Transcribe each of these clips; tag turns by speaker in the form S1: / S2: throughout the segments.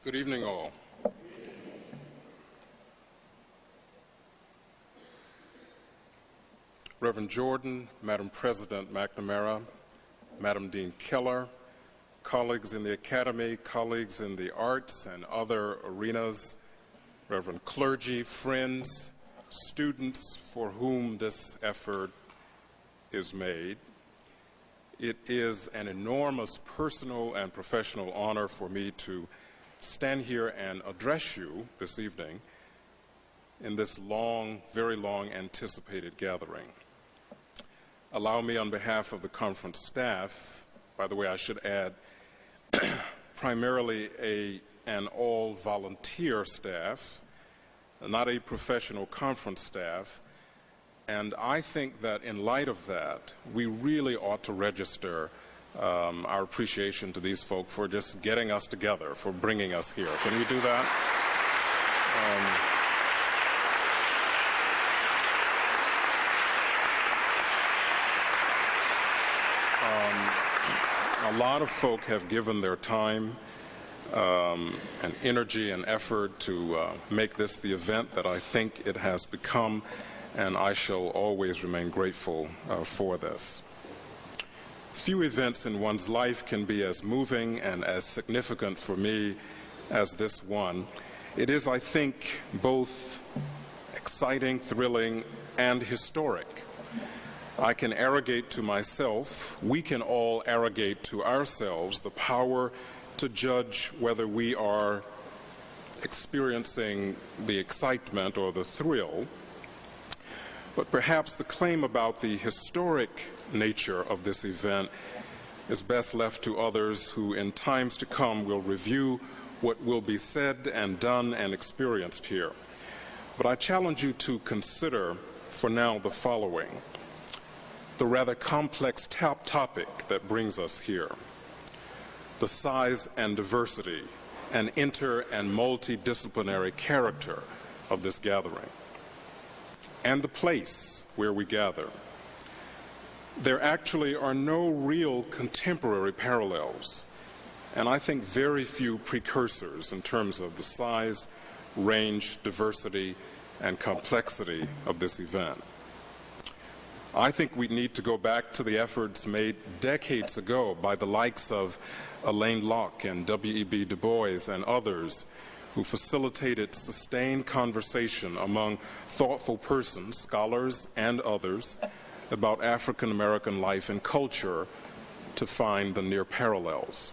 S1: Good evening, all. Reverend Jordan, Madam President McNamara, Madam Dean Keller, colleagues in the Academy, colleagues in the arts and other arenas, Reverend clergy, friends, students for whom this effort is made. It is an enormous personal and professional honor for me to stand here and address you this evening in this long, very long anticipated gathering. Allow me on behalf of the conference staff, by the way, I should add, primarily an all-volunteer staff, not a professional conference staff, and I think that in light of that, we really ought to register our appreciation to these folk for just getting us together, for bringing us here. Can we do that? A lot of folk have given their time and energy and effort to make this the event that I think it has become, and I shall always remain grateful for this. Few events in one's life can be as moving and as significant for me as this one. It is, I think, both exciting, thrilling, and historic. I can arrogate to myself, we can all arrogate to ourselves the power to judge whether we are experiencing the excitement or the thrill. But perhaps the claim about the historic nature of this event is best left to others who in times to come will review what will be said and done and experienced here. But I challenge you to consider for now the following: the rather complex topic that brings us here, the size and diversity and inter and multidisciplinary character of this gathering, and the place where we gather. There actually are no real contemporary parallels, and I think very few precursors in terms of the size, range, diversity, and complexity of this event. I think we need to go back to the efforts made decades ago by the likes of Alain Locke and W.E.B. Du Bois and others who facilitated sustained conversation among thoughtful persons, scholars and others, about African American life and culture to find the near parallels.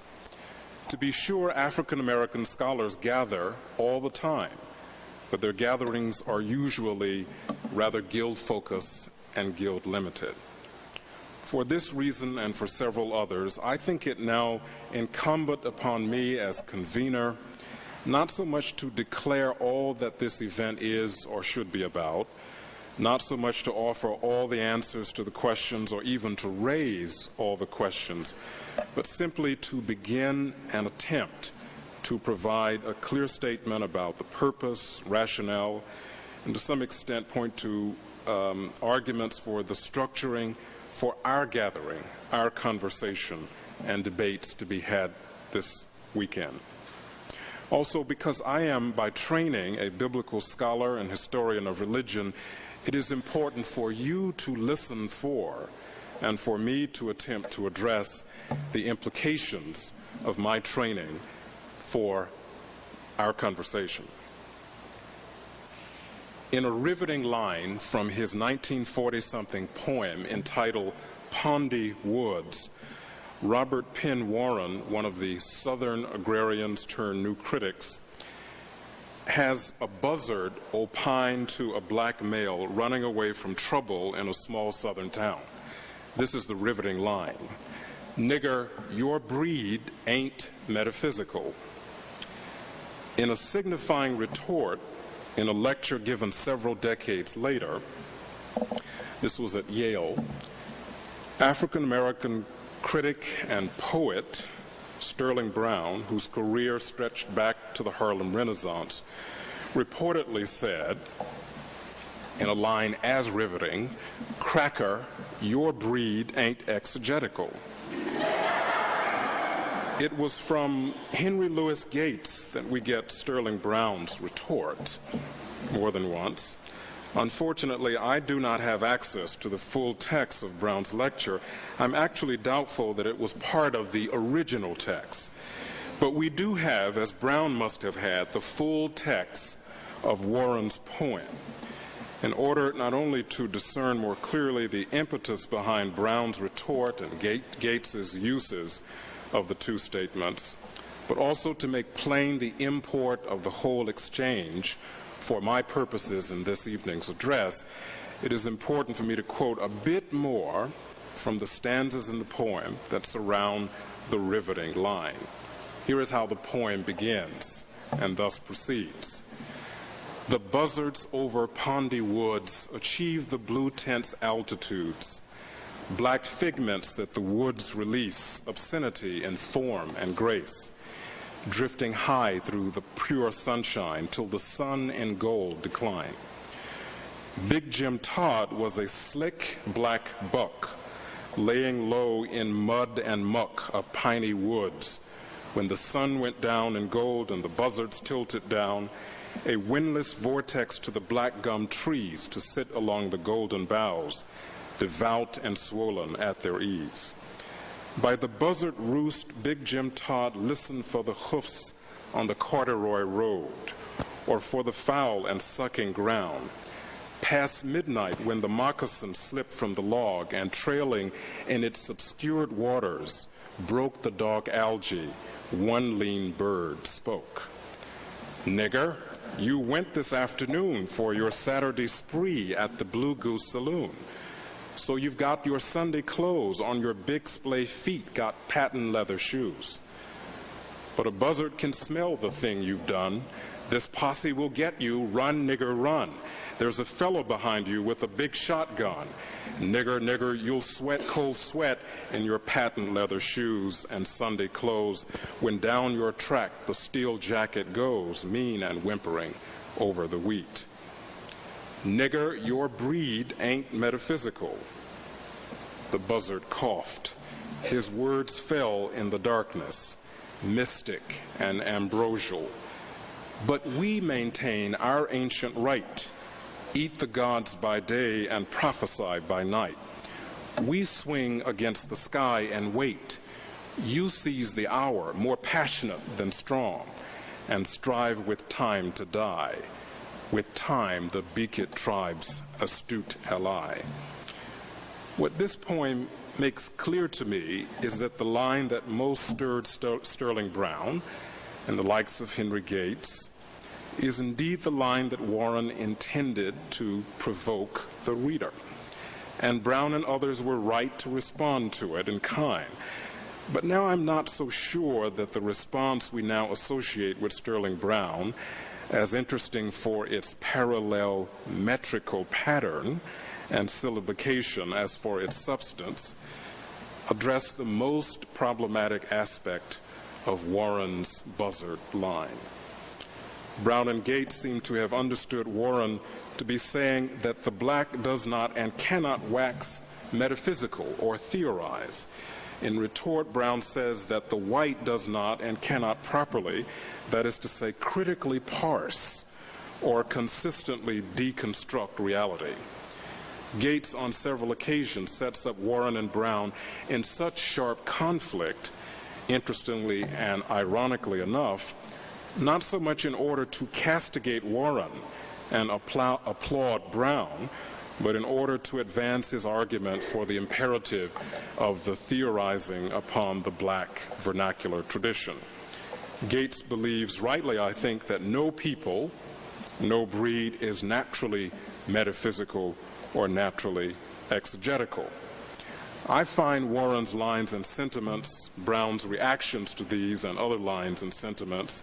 S1: To be sure, African American scholars gather all the time, but their gatherings are usually rather guild-focused and guild limited. For this reason and for several others, I think it now incumbent upon me as convener not so much to declare all that this event is or should be about, not so much to offer all the answers to the questions or even to raise all the questions, but simply to begin an attempt to provide a clear statement about the purpose, rationale, and to some extent point to arguments for the structuring for our gathering, our conversation, and debates to be had this weekend. Also, because I am by training a biblical scholar and historian of religion, it is important for you to listen for and for me to attempt to address the implications of my training for our conversation. In a riveting line from his 1940-something poem entitled Pondy Woods, Robert Penn Warren, one of the Southern agrarians turned new critics, has a buzzard opine to a black male running away from trouble in a small southern town. This is the riveting line. "Nigger, your breed ain't metaphysical." In a signifying retort, in a lecture given several decades later, this was at Yale, African-American critic and poet Sterling Brown, whose career stretched back to the Harlem Renaissance, reportedly said, in a line as riveting, "Cracker, your breed ain't exegetical." It was from Henry Louis Gates that we get Sterling Brown's retort more than once. Unfortunately, I do not have access to the full text of Brown's lecture. I'm actually doubtful that it was part of the original text. But we do have, as Brown must have had, the full text of Warren's poem in order not only to discern more clearly the impetus behind Brown's retort and Gates's uses of the two statements, but also to make plain the import of the whole exchange. For my purposes in this evening's address, it is important for me to quote a bit more from the stanzas in the poem that surround the riveting line. Here is how the poem begins and thus proceeds. The buzzards over pondy woods achieve the blue tent's altitudes, black figments that the woods release, obscenity in form and grace, drifting high through the pure sunshine till the sun in gold decline. Big Jim Todd was a slick black buck, laying low in mud and muck of piney woods. When the sun went down in gold and the buzzards tilted down, a windless vortex to the black gum trees to sit along the golden boughs, devout and swollen at their ease. By the buzzard roost, Big Jim Todd listened for the hoofs on the corduroy road, or for the foul and sucking ground. Past midnight, when the moccasin slipped from the log and trailing in its obscured waters, broke the dark algae, one lean bird spoke. Nigger, you went this afternoon for your Saturday spree at the Blue Goose Saloon. So you've got your Sunday clothes on your big splay feet, got patent leather shoes. But a buzzard can smell the thing you've done. This posse will get you, run, nigger, run. There's a fellow behind you with a big shotgun. Nigger, nigger, you'll sweat cold sweat in your patent leather shoes and Sunday clothes when down your track the steel jacket goes, mean and whimpering over the wheat. Nigger, your breed ain't metaphysical. The buzzard coughed. His words fell in the darkness, mystic and ambrosial. But we maintain our ancient right, eat the gods by day and prophesy by night. We swing against the sky and wait. You seize the hour, more passionate than strong, and strive with time to die. With time, the Beaked tribe's astute ally. What this poem makes clear to me is that the line that most stirred Sterling Brown and the likes of Henry Gates is indeed the line that Warren intended to provoke the reader. And Brown and others were right to respond to it in kind. But now I'm not so sure that the response we now associate with Sterling Brown, as interesting for its parallel metrical pattern and syllabication as for its substance, address the most problematic aspect of Warren's buzzard line. Brown and Gates seem to have understood Warren to be saying that the black does not and cannot wax metaphysical or theorize. In retort, Brown says that the white does not and cannot properly, that is to say, critically parse or consistently deconstruct reality. Gates, on several occasions, sets up Warren and Brown in such sharp conflict, interestingly and ironically enough, not so much in order to castigate Warren and applaud Brown, but in order to advance his argument for the imperative of the theorizing upon the black vernacular tradition. Gates believes, rightly I think, that no people, no breed is naturally metaphysical or naturally exegetical. I find Warren's lines and sentiments, Brown's reactions to these and other lines and sentiments,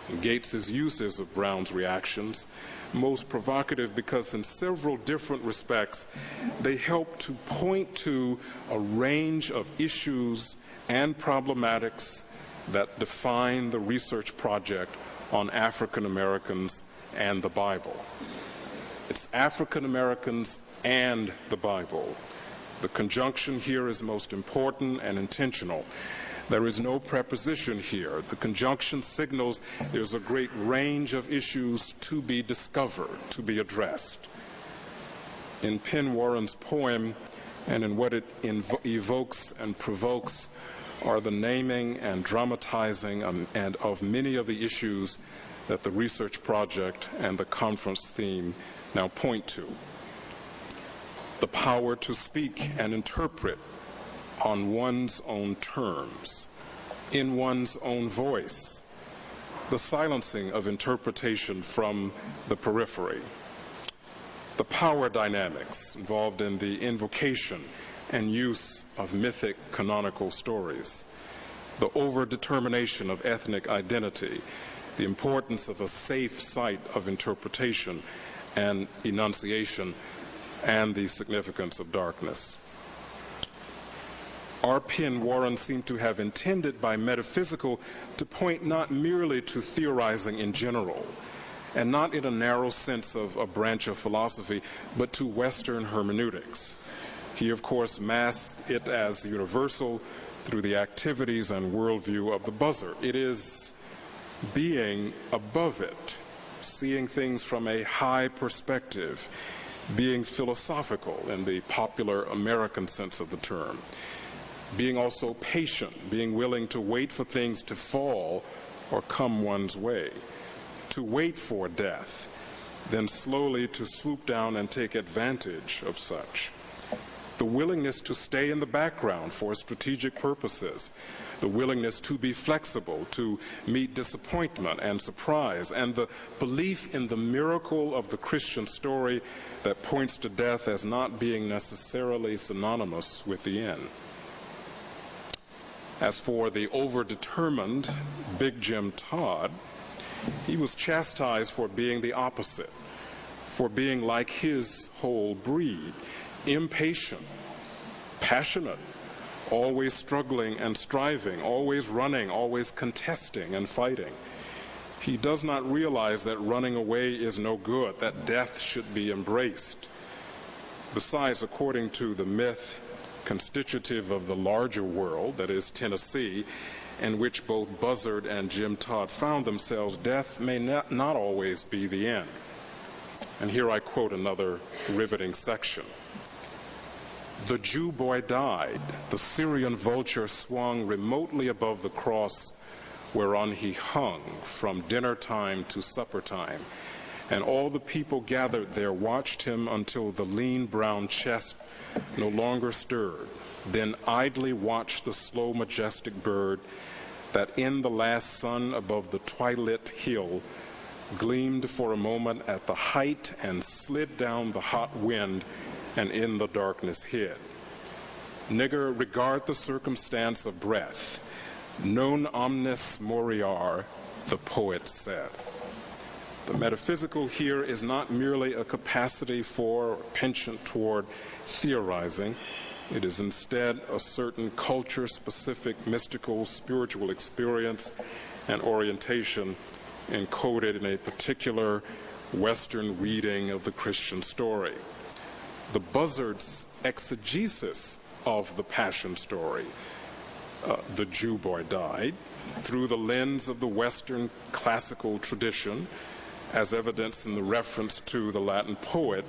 S1: and Gates's uses of Brown's reactions most provocative because in several different respects they help to point to a range of issues and problematics that define the research project on African Americans and the Bible. It's African Americans and the Bible. The conjunction here is most important and intentional. There is no preposition here. The conjunction signals there's a great range of issues to be discovered, to be addressed. In Penn Warren's poem, and in what it evokes and provokes, are the naming and dramatizing and of many of the issues that the research project and the conference theme now point to. The power to speak and interpret on one's own terms, in one's own voice, the silencing of interpretation from the periphery, the power dynamics involved in the invocation and use of mythic canonical stories, the overdetermination of ethnic identity, the importance of a safe site of interpretation and enunciation, and the significance of darkness. R. Penn Warren seemed to have intended by metaphysical to point not merely to theorizing in general, and not in a narrow sense of a branch of philosophy, but to Western hermeneutics. He, of course, masked it as universal through the activities and worldview of the buzzard. It is being above it, seeing things from a high perspective, being philosophical in the popular American sense of the term, being also patient, being willing to wait for things to fall or come one's way, to wait for death, then slowly to swoop down and take advantage of such. The willingness to stay in the background for strategic purposes, the willingness to be flexible, to meet disappointment and surprise, and the belief in the miracle of the Christian story that points to death as not being necessarily synonymous with the end. As for the overdetermined Big Jim Todd, he was chastised for being the opposite, for being like his whole breed, impatient, passionate, always struggling and striving, always running, always contesting and fighting. He does not realize that running away is no good, that death should be embraced. Besides, according to the myth constitutive of the larger world, that is Tennessee, in which both Buzzard and Jim Todd found themselves, death may not always be the end. And here I quote another riveting section. The Jew boy died. The Syrian vulture swung remotely above the cross whereon he hung from dinner time to supper time. And all the people gathered there watched him until the lean brown chest no longer stirred, then idly watched the slow majestic bird that in the last sun above the twilit hill gleamed for a moment at the height and slid down the hot wind and in the darkness hid. Nigger, regard the circumstance of breath. Non omnis moriar, the poet saith. The metaphysical here is not merely a capacity for or penchant toward theorizing. It is instead a certain culture-specific mystical spiritual experience and orientation encoded in a particular Western reading of the Christian story. The buzzard's exegesis of the Passion story, the Jew boy died, through the lens of the Western classical tradition, as evidenced in the reference to the Latin poet,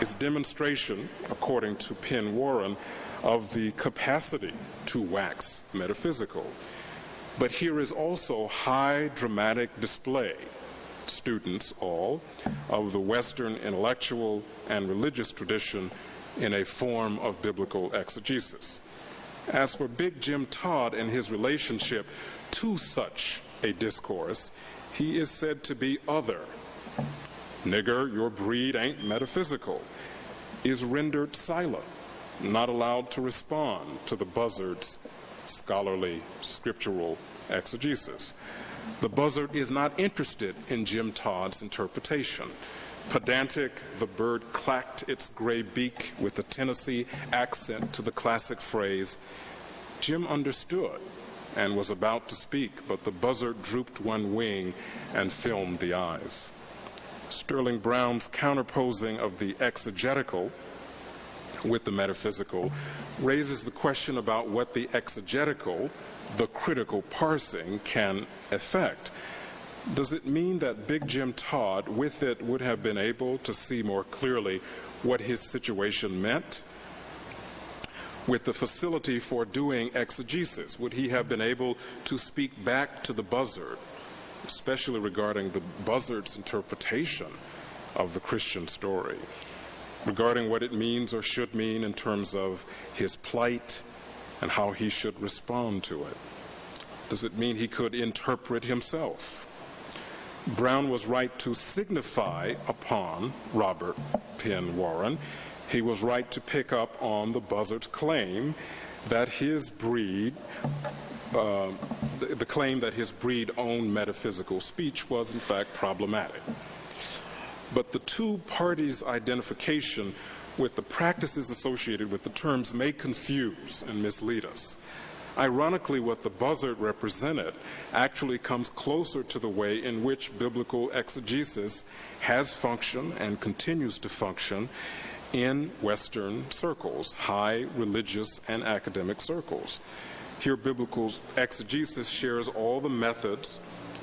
S1: is demonstration, according to Penn Warren, of the capacity to wax metaphysical. But here is also high dramatic display, students all, of the Western intellectual and religious tradition in a form of biblical exegesis. As for Big Jim Todd and his relationship to such a discourse, he is said to be other. Nigger, your breed ain't metaphysical, is rendered silent, not allowed to respond to the buzzard's scholarly scriptural exegesis. The buzzard is not interested in Jim Todd's interpretation. Pedantic, the bird clacked its gray beak with a Tennessee accent to the classic phrase. Jim understood and was about to speak, but the buzzard drooped one wing and filmed the eyes. Sterling Brown's counterposing of the exegetical with the metaphysical raises the question about what the exegetical, the critical parsing can effect. Does it mean that Big Jim Todd, with it, would have been able to see more clearly what his situation meant? With the facility for doing exegesis, would he have been able to speak back to the buzzard, especially regarding the buzzard's interpretation of the Christian story, regarding what it means or should mean in terms of his plight and how he should respond to it? Does it mean he could interpret himself? Brown was right to signify upon Robert Penn Warren. He was right to pick up on the buzzard's claim that his breed, the claim that his breed owned metaphysical speech was in fact problematic. But the two parties' identification with the practices associated with the terms may confuse and mislead us. Ironically, what the buzzard represented actually comes closer to the way in which biblical exegesis has functioned and continues to function in Western circles, high religious and academic circles. Here, biblical exegesis shares all the methods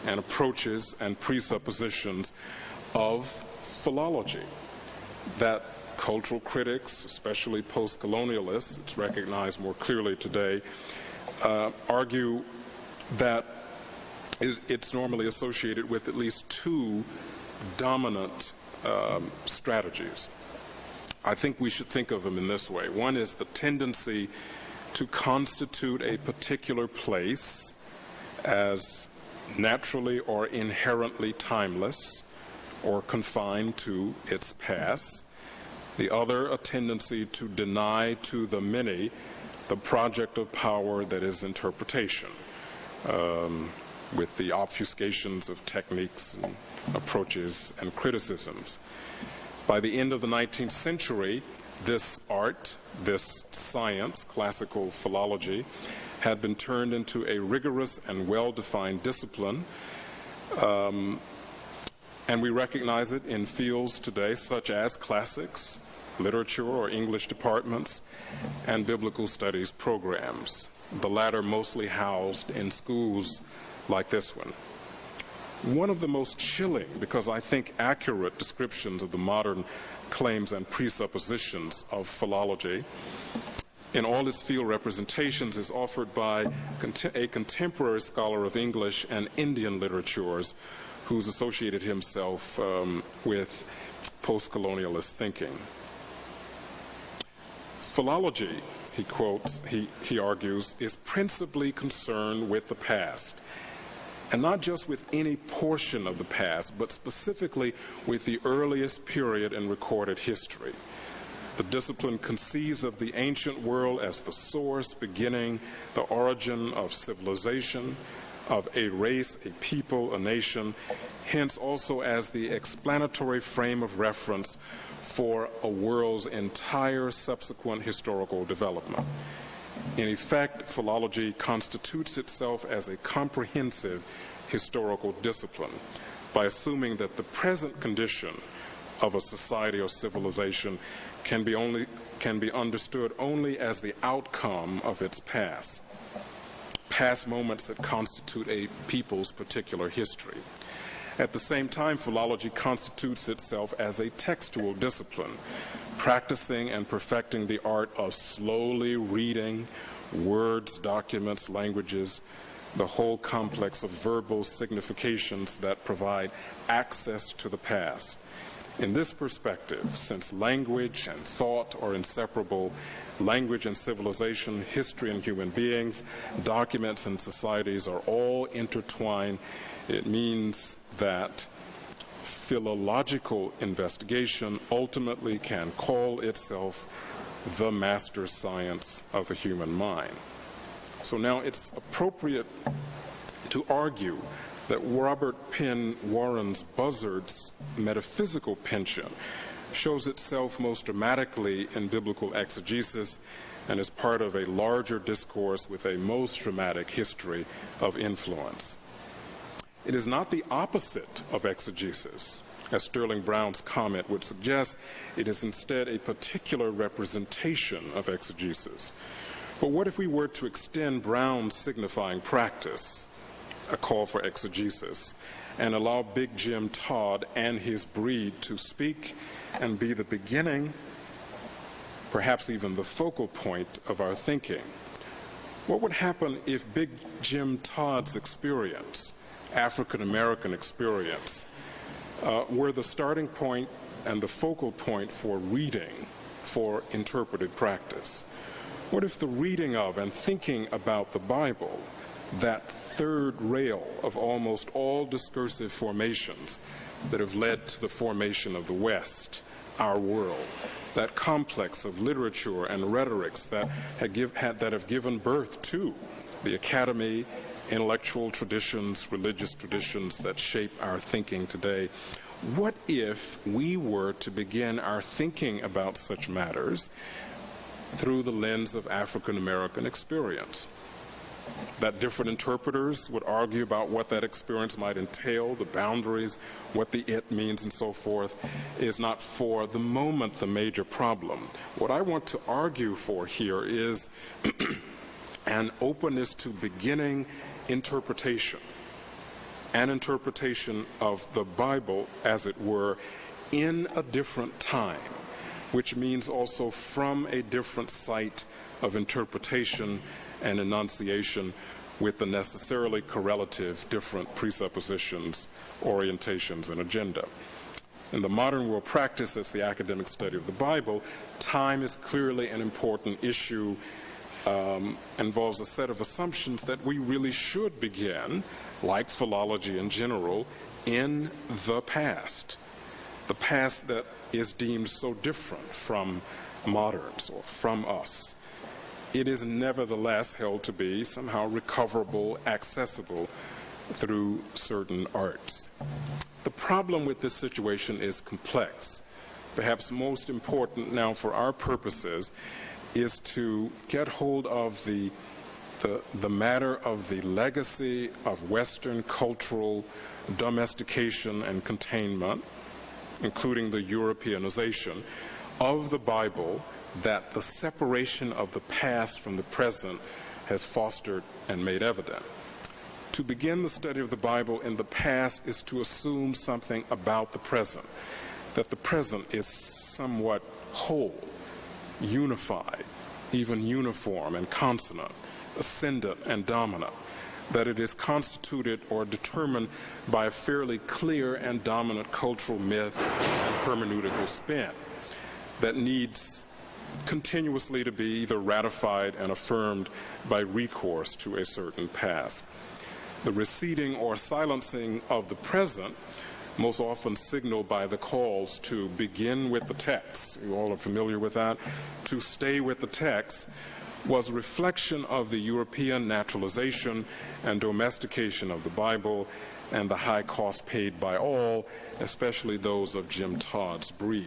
S1: and approaches and presuppositions of philology that cultural critics, especially post-colonialists, it's recognized more clearly today, argue that it's normally associated with at least two dominant strategies. I think we should think of them in this way. One is the tendency to constitute a particular place as naturally or inherently timeless or confined to its past. The other, a tendency to deny to the many the project of power that is interpretation, with the obfuscations of techniques and approaches and criticisms. By the end of the 19th century, this art, this science, classical philology, had been turned into a rigorous and well-defined discipline, and we recognize it in fields today such as classics, literature or English departments, and biblical studies programs, the latter mostly housed in schools like this one. One of the most chilling, because I think accurate, descriptions of the modern claims and presuppositions of philology in all its field representations is offered by a contemporary scholar of English and Indian literatures who's associated himself with post-colonialist thinking. Philology, he quotes, he argues, is principally concerned with the past, and not just with any portion of the past, but specifically with the earliest period in recorded history. The discipline conceives of the ancient world as the source, beginning, the origin of civilization, of a race, a people, a nation, hence also as the explanatory frame of reference for a world's entire subsequent historical development. In effect, philology constitutes itself as a comprehensive historical discipline by assuming that the present condition of a society or civilization can be understood only as the outcome of its past moments that constitute a people's particular history. At the same time, philology constitutes itself as a textual discipline, practicing and perfecting the art of slowly reading words, documents, languages, the whole complex of verbal significations that provide access to the past. In this perspective, since language and thought are inseparable, language and civilization, history and human beings, documents and societies are all intertwined. It means that philological investigation ultimately can call itself the master science of the human mind. So now it's appropriate to argue that Robert Penn Warren's buzzard's metaphysical penchant shows itself most dramatically in biblical exegesis and is part of a larger discourse with a most dramatic history of influence. It is not the opposite of exegesis, as Sterling Brown's comment would suggest. It is instead a particular representation of exegesis. But what if we were to extend Brown's signifying practice, a call for exegesis, and allow Big Jim Todd and his breed to speak and be the beginning, perhaps even the focal point of our thinking? What would happen if Big Jim Todd's experience, African American experience, were the starting point and the focal point for reading, for interpreted practice? What if the reading of and thinking about the Bible, that third rail of almost all discursive formations that have led to the formation of the West, our world, that complex of literature and rhetorics that have given birth to the academy, intellectual traditions, religious traditions that shape our thinking today? What if we were to begin our thinking about such matters through the lens of African American experience? That different interpreters would argue about what that experience might entail, the boundaries, what the it means, and so forth, is not for the moment the major problem. What I want to argue for here is an openness to beginning interpretation, an interpretation of the Bible, as it were, in a different time, which means also from a different site of interpretation and enunciation, with the necessarily correlative different presuppositions, orientations, and agenda. In the modern world practice as the academic study of the Bible, time is clearly an important issue, involves a set of assumptions that we really should begin, like philology in general, in the past that is deemed so different from moderns or from us. It is nevertheless held to be somehow recoverable, accessible through certain arts. The problem with this situation is complex. Perhaps most important now for our purposes is to get hold of the matter of the legacy of Western cultural domestication and containment, including the Europeanization of the Bible, that the separation of the past from the present has fostered and made evident. To begin the study of the Bible in the past is to assume something about the present, that the present is somewhat whole, unified, even uniform and consonant, ascendant and dominant, that it is constituted or determined by a fairly clear and dominant cultural myth and hermeneutical spin that needs continuously to be either ratified and affirmed by recourse to a certain past. The receding or silencing of the present, most often signaled by the calls to begin with the text, you all are familiar with that, to stay with the text, was a reflection of the European naturalization and domestication of the Bible and the high cost paid by all, especially those of Jim Todd's breed.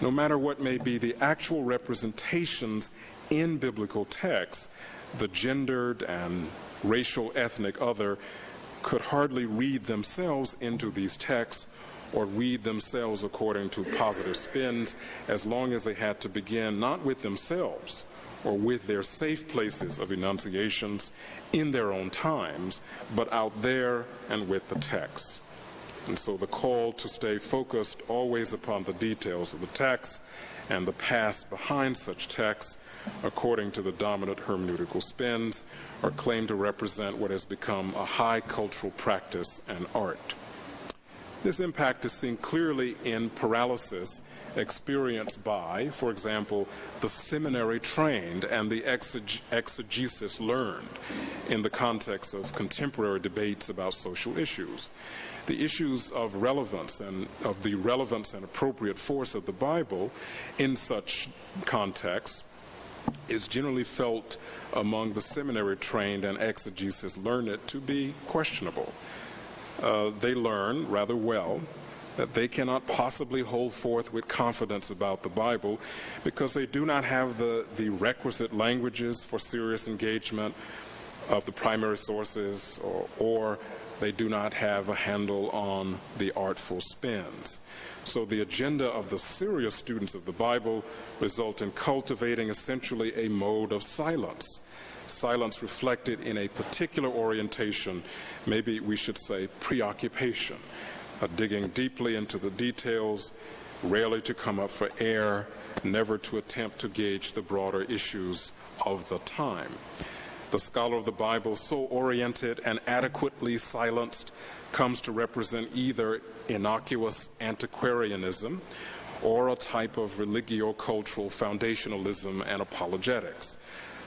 S1: No matter what may be the actual representations in biblical texts, the gendered and racial, ethnic other could hardly read themselves into these texts or read themselves according to positive spins, as long as they had to begin not with themselves or with their safe places of enunciations in their own times, but out there and with the text. And so the call to stay focused always upon the details of the text and the past behind such texts, according to the dominant hermeneutical spins, are claimed to represent what has become a high cultural practice and art. This impact is seen clearly in paralysis experienced by, for example, the seminary trained and the exegesis learned in the context of contemporary debates about social issues. The issues of relevance and of the relevance and appropriate force of the Bible in such contexts is generally felt among the seminary trained and exegesis learned to be questionable. They learn rather well that they cannot possibly hold forth with confidence about the Bible because they do not have the requisite languages for serious engagement of the primary sources or they do not have a handle on the artful spins. So the agenda of the serious students of the Bible result in cultivating essentially a mode of silence. Silence reflected in a particular orientation, maybe we should say preoccupation, digging deeply into the details, rarely to come up for air, never to attempt to gauge the broader issues of the time. The scholar of the Bible, so oriented and adequately silenced, comes to represent either innocuous antiquarianism or a type of religio-cultural foundationalism and apologetics.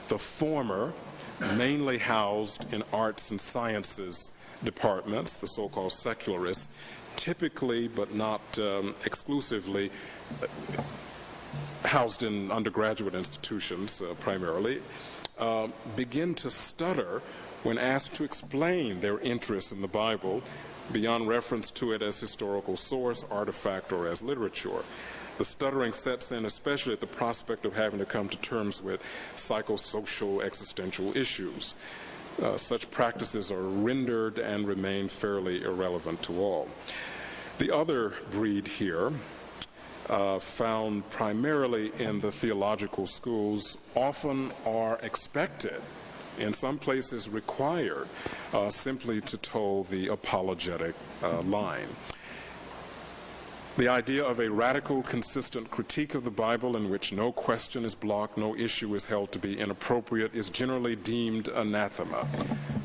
S1: The former, mainly housed in arts and sciences departments, the so-called secularists, typically but not exclusively housed in undergraduate institutions primarily, begin to stutter when asked to explain their interest in the Bible beyond reference to it as historical source, artifact, or as literature. The stuttering sets in especially at the prospect of having to come to terms with psychosocial existential issues. Such practices are rendered and remain fairly irrelevant to all. The other breed here, found primarily in the theological schools, often are expected, in some places required, simply to toe the apologetic line. The idea of a radical, consistent critique of the Bible in which no question is blocked, no issue is held to be inappropriate, is generally deemed anathema.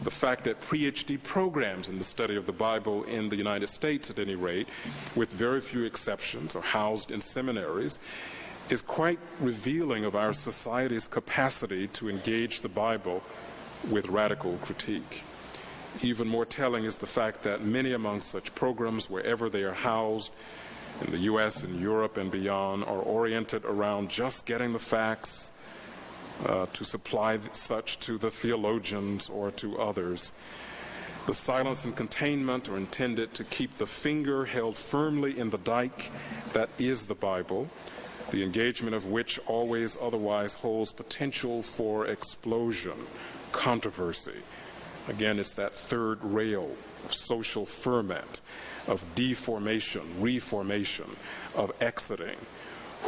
S1: The fact that PhD programs in the study of the Bible in the United States, at any rate, with very few exceptions, are housed in seminaries, is quite revealing of our society's capacity to engage the Bible with radical critique. Even more telling is the fact that many among such programs, wherever they are housed, in the U.S. and Europe and beyond, are oriented around just getting the facts, to supply such to the theologians or to others. The silence and containment are intended to keep the finger held firmly in the dike that is the Bible, the engagement of which always otherwise holds potential for explosion, controversy. Again, it's that third rail of social ferment, of deformation, reformation, of exiting.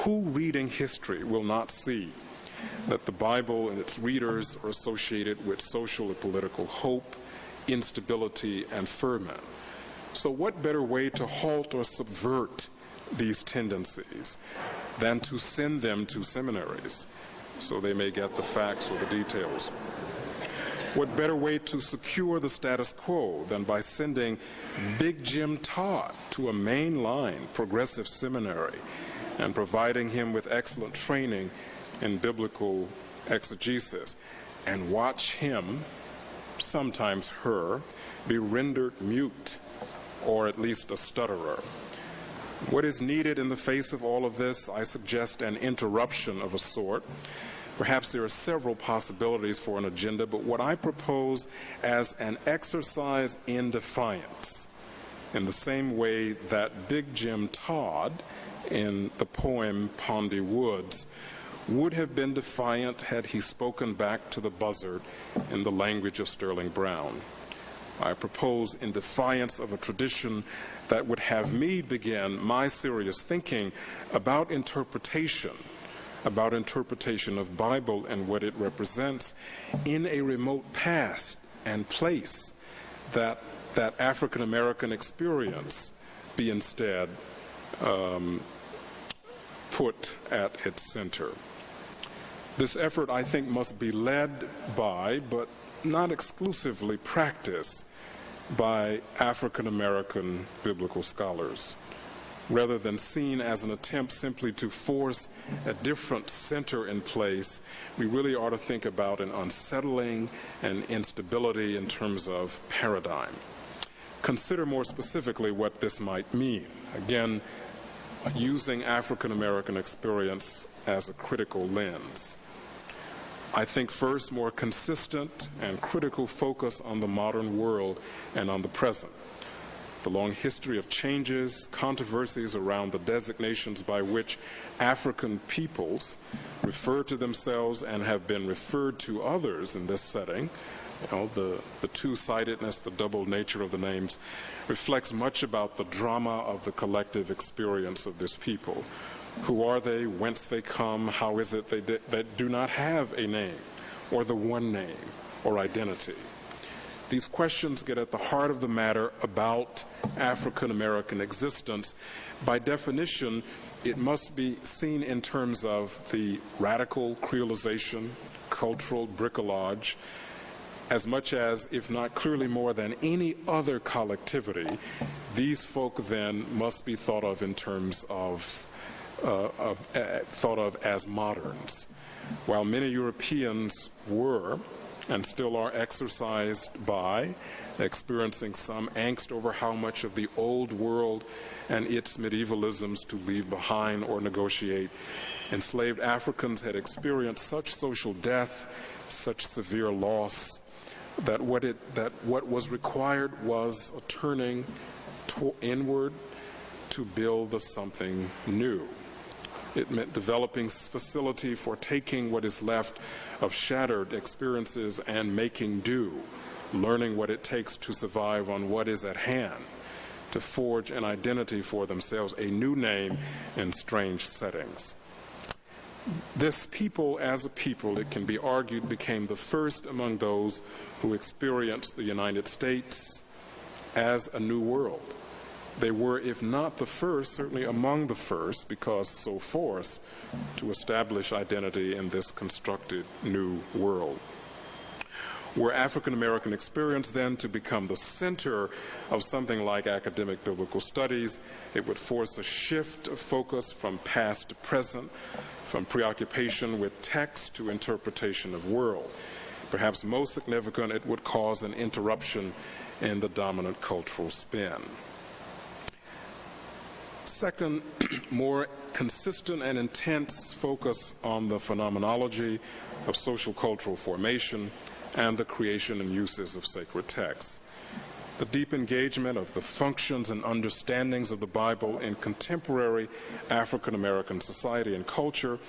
S1: Who reading history will not see that the Bible and its readers are associated with social and political hope, instability, and ferment? So what better way to halt or subvert these tendencies than to send them to seminaries so they may get the facts or the details? What better way to secure the status quo than by sending Big Jim Todd to a mainline progressive seminary and providing him with excellent training in biblical exegesis, and watch him, sometimes her, be rendered mute or at least a stutterer? What is needed in the face of all of this? I suggest an interruption of a sort. Perhaps there are several possibilities for an agenda, but what I propose as an exercise in defiance, in the same way that Big Jim Todd in the poem Pondy Woods would have been defiant had he spoken back to the buzzard in the language of Sterling Brown. I propose in defiance of a tradition that would have me begin my serious thinking about interpretation of Bible and what it represents in a remote past and place, that African American experience be instead put at its center. This effort, I think, must be led by, but not exclusively practiced by, African American biblical scholars, rather than seen as an attempt simply to force a different center in place. We really ought to think about an unsettling and instability in terms of paradigm. Consider more specifically what this might mean. Again, using African American experience as a critical lens. I think first, more consistent and critical focus on the modern world and on the present. The long history of changes, controversies around the designations by which African peoples refer to themselves and have been referred to others in this setting, The two-sidedness, the double nature of the names reflects much about the drama of the collective experience of this people. Who are they? Whence they come? How is it they do not have a name or the one name or identity? These questions get at the heart of the matter about African American existence. By definition, it must be seen in terms of the radical creolization, cultural bricolage, as much as, if not clearly more than any other collectivity. These folk then must be thought of in terms of thought of as moderns. While many Europeans were and still are exercised by experiencing some angst over how much of the old world and its medievalisms to leave behind or negotiate, enslaved Africans had experienced such social death, such severe loss, that what was required was a turning inward to build something new. It meant developing facility for taking what is left of shattered experiences and making do, learning what it takes to survive on what is at hand, to forge an identity for themselves, a new name in strange settings. This people, as a people, it can be argued, became the first among those who experienced the United States as a new world. They were, if not the first, certainly among the first, because so forced to establish identity in this constructed new world. Were African American experience then to become the center of something like academic biblical studies, it would force a shift of focus from past to present, from preoccupation with text to interpretation of world. Perhaps most significant, it would cause an interruption in the dominant cultural spin. Second, more consistent and intense focus on the phenomenology of social cultural formation and the creation and uses of sacred texts. The deep engagement of the functions and understandings of the Bible in contemporary African American society and culture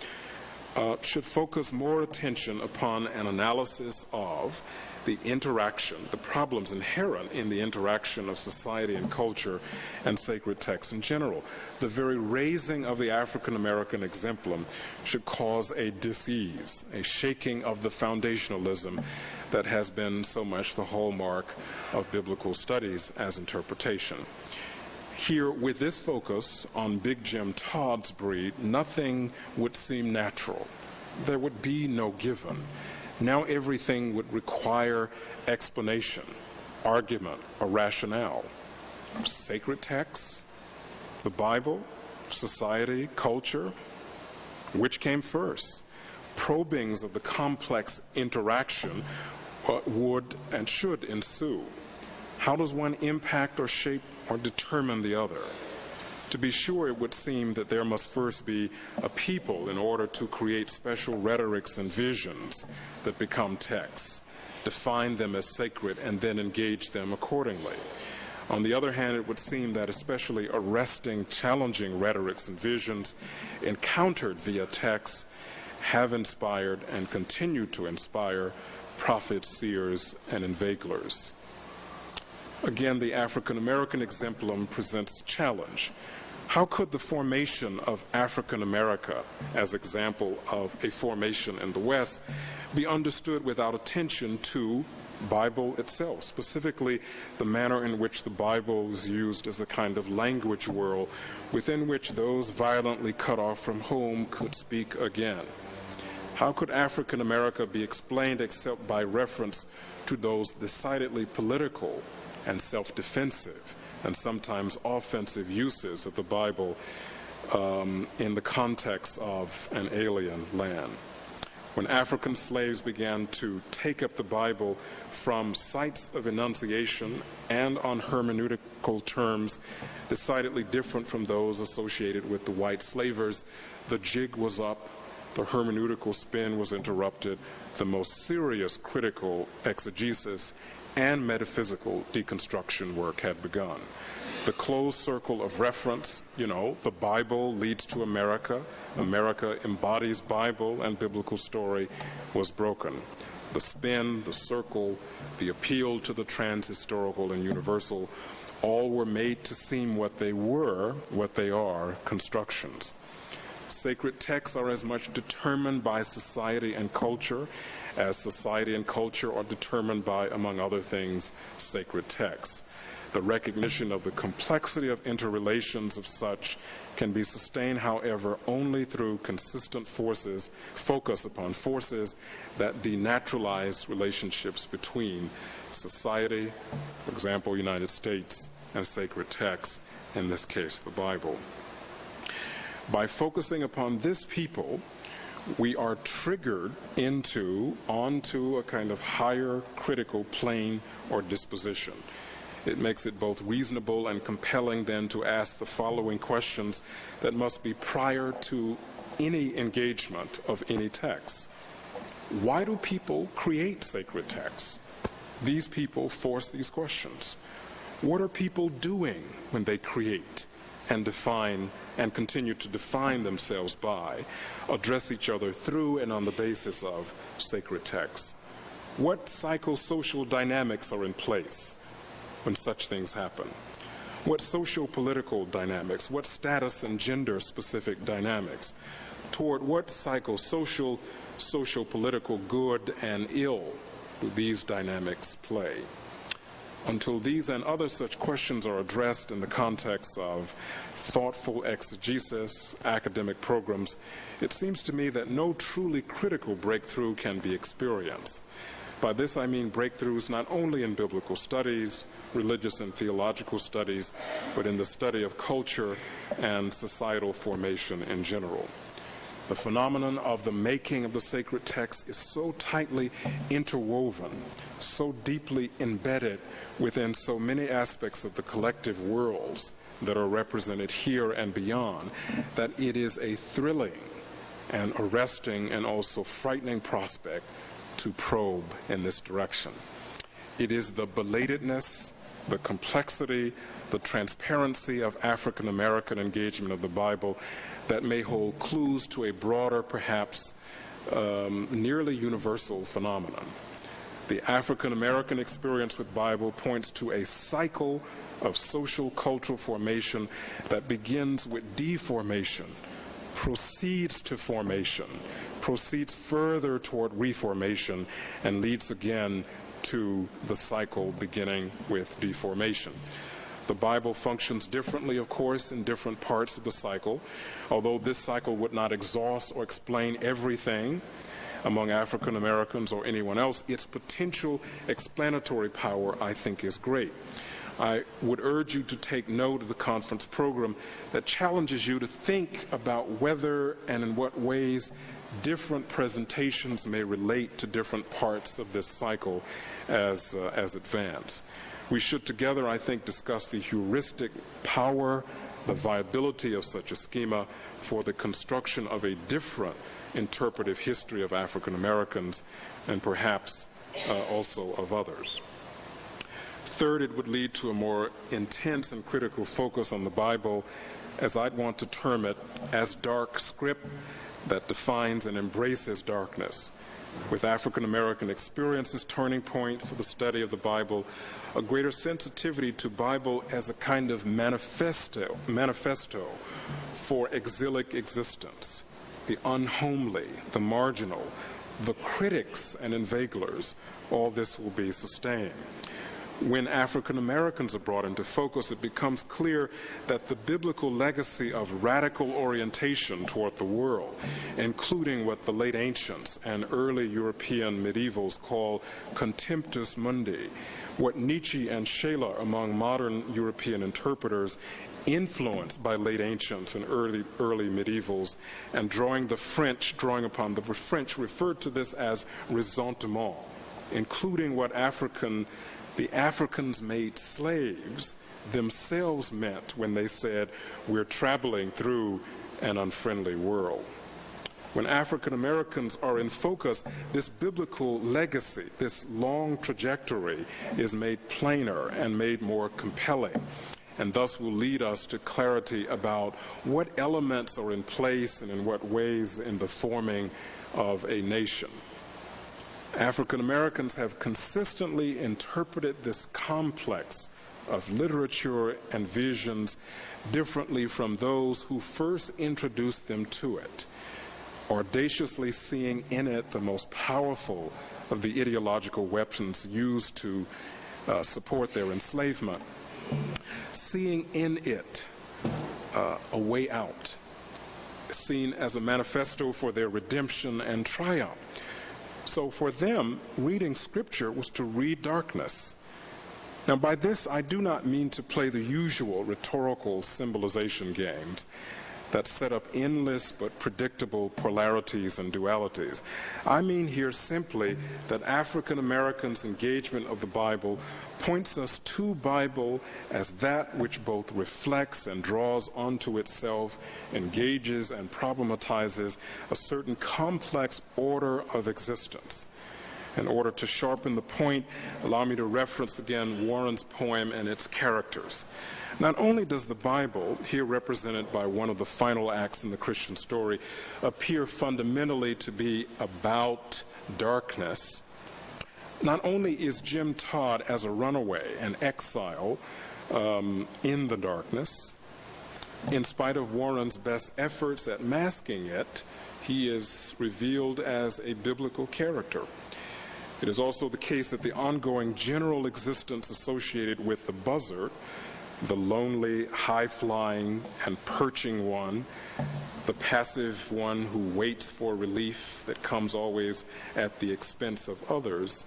S1: should focus more attention upon an analysis of the interaction, the problems inherent in the interaction of society and culture and sacred texts in general. The very raising of the African American exemplum should cause a dis-ease, a shaking of the foundationalism that has been so much the hallmark of biblical studies as interpretation. Here, with this focus on Big Jim Todd's breed, nothing would seem natural. There would be no given. Now everything would require explanation, argument, a rationale. Sacred texts, the Bible, society, culture, which came first? Probings of the complex interaction would and should ensue. How does one impact or shape or determine the other? To be sure, it would seem that there must first be a people in order to create special rhetorics and visions that become texts, define them as sacred, and then engage them accordingly. On the other hand, it would seem that especially arresting, challenging rhetorics and visions encountered via texts have inspired and continue to inspire prophets, seers, and inveiglers. Again, the African American exemplum presents a challenge. How could the formation of African America, as example of a formation in the West, be understood without attention to Bible itself, specifically the manner in which the Bible is used as a kind of language world within which those violently cut off from home could speak again? How could African America be explained except by reference to those decidedly political and self-defensive and sometimes offensive uses of the Bible in the context of an alien land? When African slaves began to take up the Bible from sites of enunciation and on hermeneutical terms decidedly different from those associated with the white slavers, the jig was up, the hermeneutical spin was interrupted, the most serious critical exegesis and metaphysical deconstruction work had begun. The closed circle of reference, the Bible leads to America, America embodies Bible and biblical story, was broken. the spin, the circle, the appeal to the transhistorical and universal, all were made to seem what they were, what they are, constructions. Sacred texts are as much determined by society and culture as society and culture are determined by, among other things, sacred texts. The recognition of the complexity of interrelations of such can be sustained, however, only through consistent focus upon forces that denaturalize relationships between society, for example, United States, and sacred texts, in this case, the Bible. By focusing upon this people, we are triggered onto a kind of higher critical plane or disposition. It makes it both reasonable and compelling then to ask the following questions that must be prior to any engagement of any text. Why do people create sacred texts? These people force these questions. What are people doing when they create and define and continue to define themselves by, address each other through and on the basis of sacred texts? What psychosocial dynamics are in place when such things happen? What socio-political dynamics, what status and gender-specific dynamics, toward what psychosocial, socio-political good and ill do these dynamics play? Until these and other such questions are addressed in the context of thoughtful exegesis, academic programs, it seems to me that no truly critical breakthrough can be experienced. By this I mean breakthroughs not only in biblical studies, religious and theological studies, but in the study of culture and societal formation in general. The phenomenon of the making of the sacred text is so tightly interwoven, so deeply embedded within so many aspects of the collective worlds that are represented here and beyond, that it is a thrilling and arresting and also frightening prospect to probe in this direction. It is the belatedness, the complexity, the transparency of African American engagement of the Bible that may hold clues to a broader, perhaps nearly universal phenomenon. The African American experience with Bible points to a cycle of social cultural formation that begins with deformation, proceeds to formation, proceeds further toward reformation, and leads again to the cycle beginning with deformation. The Bible functions differently, of course, in different parts of the cycle. Although this cycle would not exhaust or explain everything among African Americans or anyone else, its potential explanatory power, I think, is great. I would urge you to take note of the conference program that challenges you to think about whether and in what ways different presentations may relate to different parts of this cycle as advance. We should together, I think, discuss the heuristic power, the viability of such a schema for the construction of a different interpretive history of African Americans and perhaps also of others. Third, it would lead to a more intense and critical focus on the Bible, as I'd want to term it, as dark script that defines and embraces darkness. With African American experience as turning point for the study of the Bible, a greater sensitivity to Bible as a kind of manifesto for exilic existence, the unhomely, the marginal, the critics and inveiglers, all this will be sustained. When African Americans are brought into focus, it becomes clear that the biblical legacy of radical orientation toward the world, including what the late ancients and early European medievals call contemptus mundi, what Nietzsche and Scheler among modern European interpreters influenced by late ancients and early medievals, and drawing upon the French, referred to this as ressentiment, including what the Africans-made slaves themselves meant when they said, "We're traveling through an unfriendly world." When African Americans are in focus, this biblical legacy, this long trajectory, is made plainer and made more compelling, and thus will lead us to clarity about what elements are in place and in what ways in the forming of a nation. African Americans have consistently interpreted this complex of literature and visions differently from those who first introduced them to it, audaciously seeing in it the most powerful of the ideological weapons used to support their enslavement, seeing in it a way out, seen as a manifesto for their redemption and triumph. So for them, reading Scripture was to read darkness. Now, by this, I do not mean to play the usual rhetorical symbolization games that set up endless but predictable polarities and dualities. I mean here simply that African Americans' engagement of the Bible points us to Bible as that which both reflects and draws onto itself, engages and problematizes a certain complex order of existence. In order to sharpen the point, allow me to reference again Warren's poem and its characters. Not only does the Bible, here represented by one of the final acts in the Christian story, appear fundamentally to be about darkness, not only is Jim Todd as a runaway, an exile in the darkness, in spite of Warren's best efforts at masking it, he is revealed as a biblical character. It is also the case that the ongoing general existence associated with the buzzard, the lonely, high-flying, and perching one, the passive one who waits for relief that comes always at the expense of others,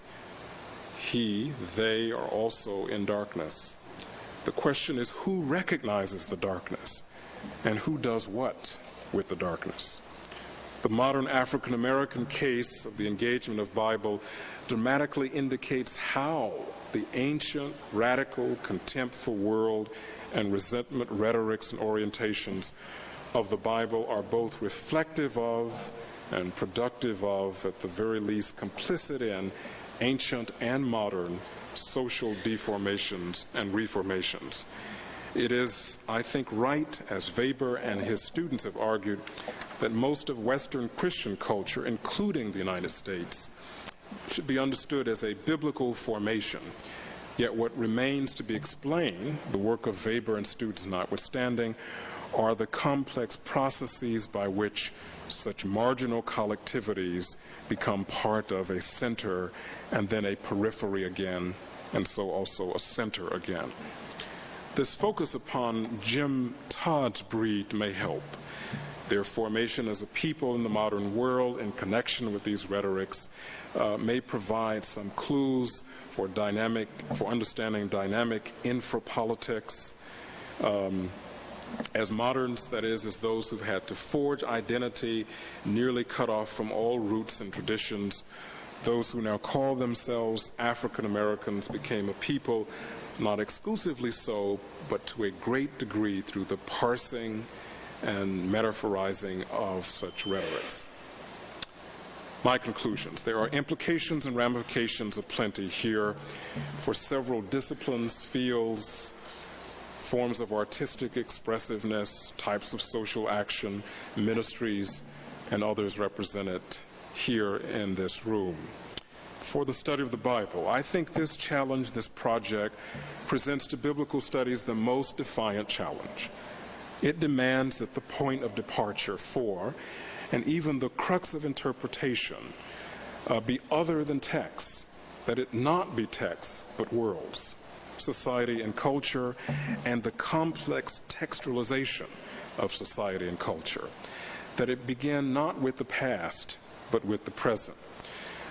S1: they are also in darkness. The question is, who recognizes the darkness, and who does what with the darkness? The modern African American case of the engagement of Bible dramatically indicates how the ancient radical contempt for world and resentment rhetorics and orientations of the Bible are both reflective of and productive of, at the very least, complicit in ancient and modern social deformations and reformations. It is, I think, right, as Weber and his students have argued, that most of Western Christian culture, including the United States, should be understood as a biblical formation. Yet what remains to be explained, the work of Weber and students notwithstanding, are the complex processes by which such marginal collectivities become part of a center and then a periphery again, and so also a center again. This focus upon Jim Todd's breed may help. Their formation as a people in the modern world in connection with these rhetorics may provide some clues for understanding dynamic infrapolitics. As moderns, that is, as those who've had to forge identity, nearly cut off from all roots and traditions, those who now call themselves African Americans became a people, not exclusively so, but to a great degree through the parsing and metaphorizing of such rhetorics. My conclusions. There are implications and ramifications aplenty here for several disciplines, fields, forms of artistic expressiveness, types of social action, ministries, and others represented here in this room. For the study of the Bible, I think this challenge, this project, presents to biblical studies the most defiant challenge. It demands that the point of departure for, and even the crux of interpretation, be other than text, that it not be text, but worlds, society and culture, and the complex textualization of society and culture, that it begin not with the past, but with the present.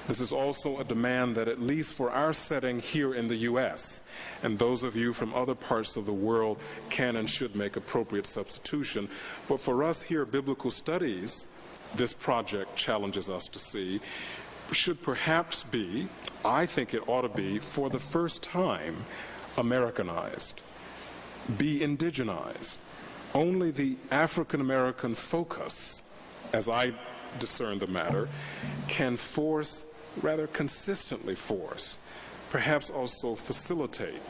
S1: This is also a demand that, at least for our setting here in the U.S., and those of you from other parts of the world can and should make appropriate substitution, but for us here, biblical studies, this project challenges us to see, should perhaps be, I think it ought to be, for the first time, Americanized, be indigenized. Only the African American focus, as I discern the matter, can force, rather consistently force, perhaps also facilitate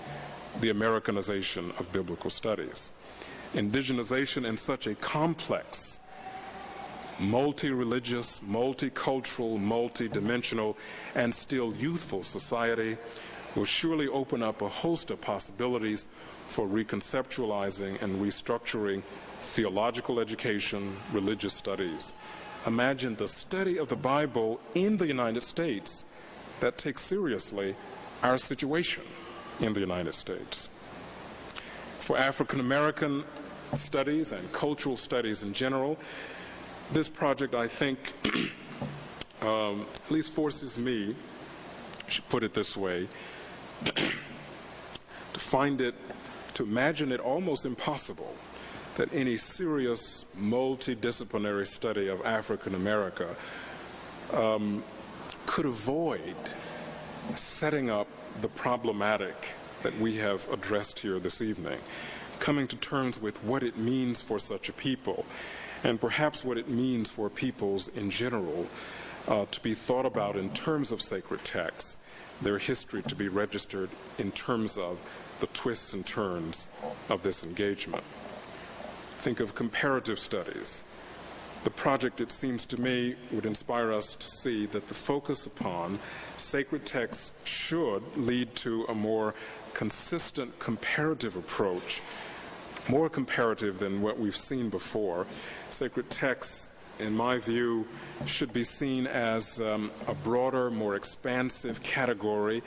S1: the Americanization of biblical studies. Indigenization in such a complex multi-religious, multicultural, multi-dimensional, and still youthful society will surely open up a host of possibilities for reconceptualizing and restructuring theological education, religious studies. Imagine the study of the Bible in the United States that takes seriously our situation in the United States. For African American studies and cultural studies in general, this project, I think, at least forces me, I should put it this way, to imagine it almost impossible that any serious multidisciplinary study of African America could avoid setting up the problematic that we have addressed here this evening, coming to terms with what it means for such a people, and perhaps what it means for peoples in general to be thought about in terms of sacred texts, their history to be registered in terms of the twists and turns of this engagement. Think of comparative studies. The project, it seems to me, would inspire us to see that the focus upon sacred texts should lead to a more consistent comparative approach, more comparative than what we've seen before. Sacred texts, in my view, should be seen as a broader, more expansive category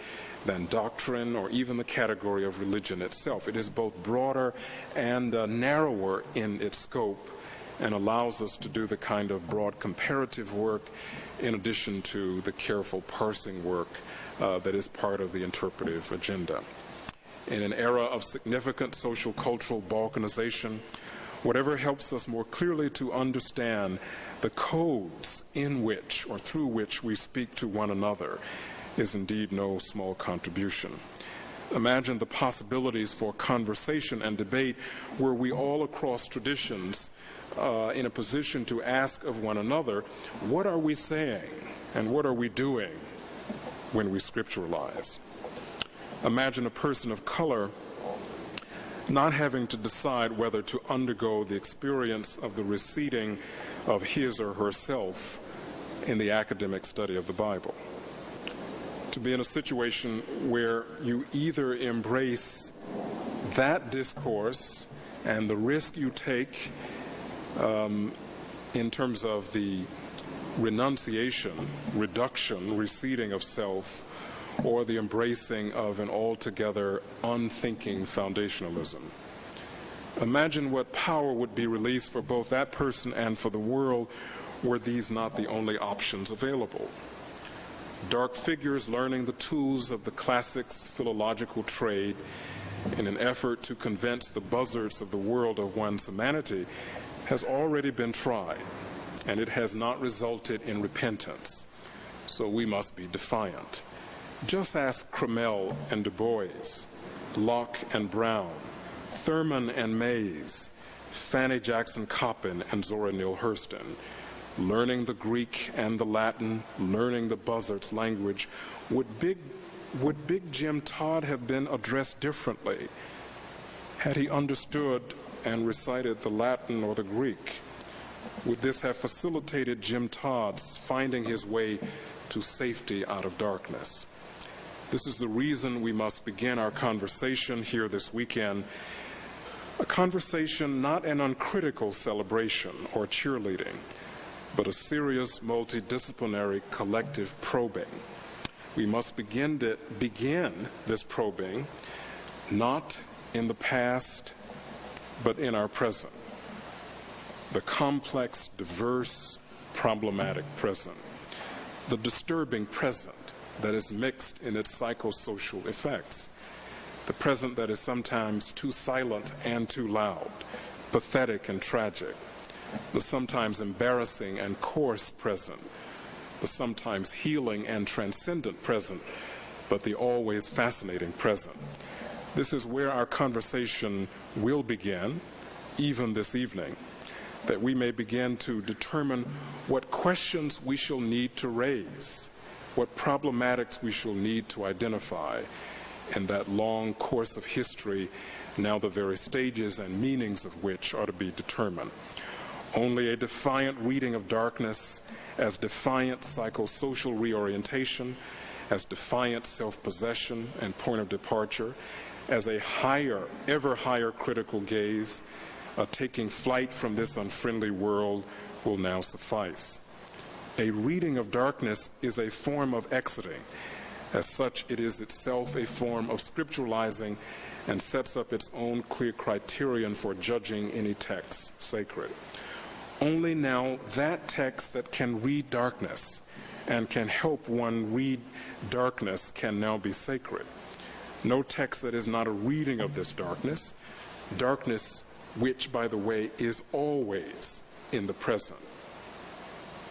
S1: than doctrine or even the category of religion itself. It is both broader and narrower in its scope and allows us to do the kind of broad comparative work in addition to the careful parsing work that is part of the interpretive agenda. In an era of significant social cultural balkanization, whatever helps us more clearly to understand the codes in which or through which we speak to one another is indeed no small contribution. Imagine the possibilities for conversation and debate were we all across traditions in a position to ask of one another, what are we saying and what are we doing when we scripturalize? Imagine a person of color not having to decide whether to undergo the experience of the receiving of his or herself in the academic study of the Bible. To be in a situation where you either embrace that discourse and the risk you take in terms of the renunciation, reduction, receding of self, or the embracing of an altogether unthinking foundationalism. Imagine what power would be released for both that person and for the world were these not the only options available. Dark figures learning the tools of the classics philological trade in an effort to convince the buzzards of the world of one's humanity has already been tried, and it has not resulted in repentance. So we must be defiant. Just ask Crummell and Du Bois, Locke and Brown, Thurman and Mays, Fanny Jackson Coppin and Zora Neale Hurston. Learning the Greek and the Latin, learning the buzzard's language, would Big Jim Todd have been addressed differently had he understood and recited the Latin or the Greek? Would this have facilitated Jim Todd's finding his way to safety out of darkness? This is the reason we must begin our conversation here this weekend, a conversation not an uncritical celebration or cheerleading, but a serious multidisciplinary collective probing. We must begin this probing not in the past, but in our present. The complex, diverse, problematic present. The disturbing present that is mixed in its psychosocial effects. The present that is sometimes too silent and too loud, pathetic and tragic. The sometimes embarrassing and coarse present. The sometimes healing and transcendent present, but the always fascinating present. This is where our conversation will begin, even this evening, that we may begin to determine what questions we shall need to raise, what problematics we shall need to identify in that long course of history, now the very stages and meanings of which are to be determined. Only a defiant reading of darkness as defiant psychosocial reorientation, as defiant self-possession and point of departure, as a higher, ever higher critical gaze, taking flight from this unfriendly world will now suffice. A reading of darkness is a form of exiting. As such, it is itself a form of scripturalizing and sets up its own clear criterion for judging any text sacred. Only now that text that can read darkness and can help one read darkness can now be sacred. No text that is not a reading of this darkness, darkness which, by the way, is always in the present.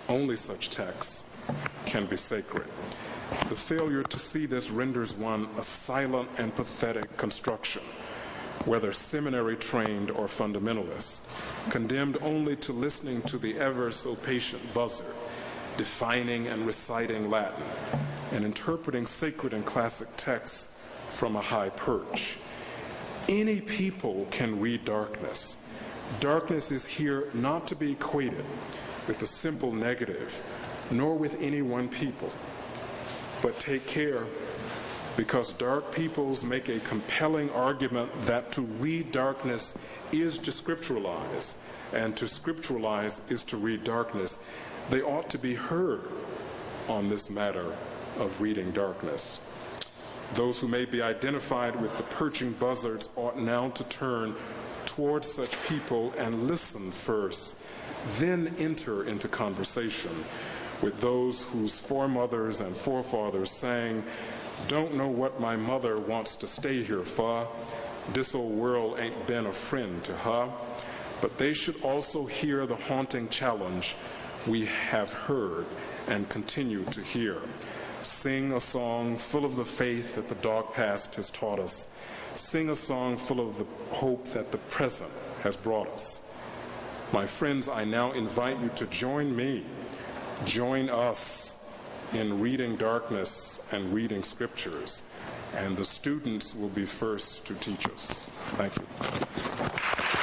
S1: Only such texts can be sacred. The failure to see this renders one a silent and pathetic construction, whether seminary-trained or fundamentalist, condemned only to listening to the ever-so-patient buzzard, defining and reciting Latin, and interpreting sacred and classic texts from a high perch. Any people can read darkness. Darkness is here not to be equated with the simple negative, nor with any one people. But take care, because dark peoples make a compelling argument that to read darkness is to scripturalize, and to scripturalize is to read darkness. They ought to be heard on this matter of reading darkness. Those who may be identified with the perching buzzards ought now to turn towards such people and listen first, then enter into conversation with those whose foremothers and forefathers sang, "Don't know what my mother wants to stay here for. This old world ain't been a friend to her." But they should also hear the haunting challenge we have heard and continue to hear. Sing a song full of the faith that the dark past has taught us. Sing a song full of the hope that the present has brought us. My friends, I now invite you to join me, join us in reading darkness and reading scriptures, and the students will be first to teach us. Thank you.